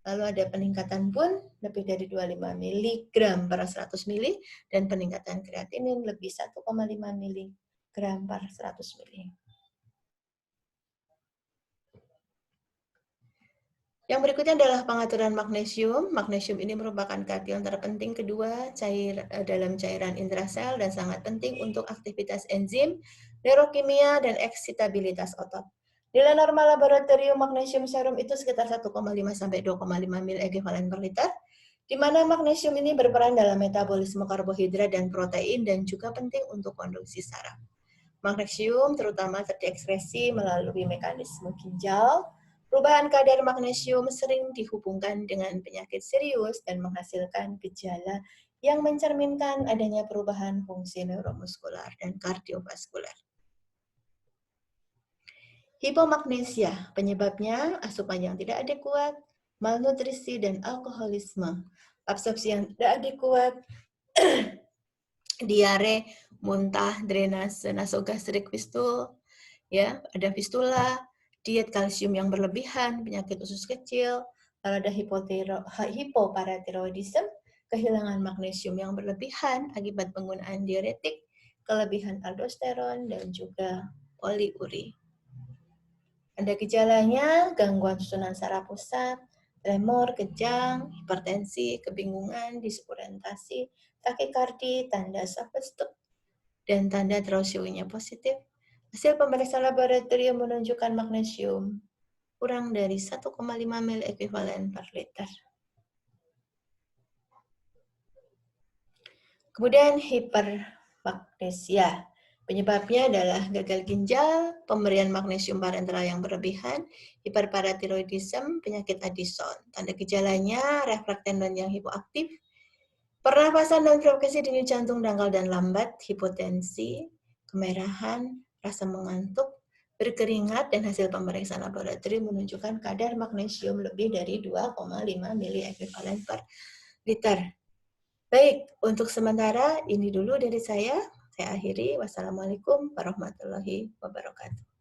Lalu ada peningkatan pun lebih dari 25 mg per 100 mili dan peningkatan kreatinin lebih 1,5 mg per 100 mili. Yang berikutnya adalah pengaturan magnesium. Magnesium ini merupakan kation terpenting kedua dalam cairan intrasel dan sangat penting untuk aktivitas enzim, neurokimia, dan eksitabilitas otot. Nilai normal laboratorium magnesium serum itu sekitar 1,5 sampai 2,5 mil ekuivalen per liter, di mana magnesium ini berperan dalam metabolisme karbohidrat dan protein dan juga penting untuk konduksi saraf. Magnesium terutama terdekskresi melalui mekanisme ginjal. Perubahan kadar magnesium sering dihubungkan dengan penyakit serius dan menghasilkan gejala yang mencerminkan adanya perubahan fungsi neuromuskular dan kardiovaskular. Hipomagnesia, penyebabnya asupan yang tidak adekuat, malnutrisi, dan alkoholisme. Absorpsi yang tidak adekuat, diare, muntah, drenase nasogastrik fistul, ya, ada fistula, diet kalsium yang berlebihan, penyakit usus kecil, lalu ada hipoparatiroidisme, kehilangan magnesium yang berlebihan akibat penggunaan diuretik, kelebihan aldosteron, dan juga poliuri. Ada gejalanya, gangguan susunan saraf pusat, tremor, kejang, hipertensi, kebingungan, disorientasi, takikardi, tanda substuk, dan tanda trosionya positif. Hasil pemeriksaan laboratorium menunjukkan magnesium kurang dari 1,5 mil ekuivalen per liter. Kemudian hipermagnesia. Penyebabnya adalah gagal ginjal, pemberian magnesium parenteral yang berlebihan, hiperparatiroidisme, penyakit Addison. Tanda gejalanya refleks tendon yang hipoaktif, pernapasan dan frekuensi denyut jantung dangkal dan lambat, hipotensi, kemerahan, rasa mengantuk, berkeringat, dan hasil pemeriksaan laboratorium menunjukkan kadar magnesium lebih dari 2,5 mili ekuivalen per liter. Baik, untuk sementara ini dulu dari saya. Saya akhiri. Wassalamualaikum warahmatullahi wabarakatuh.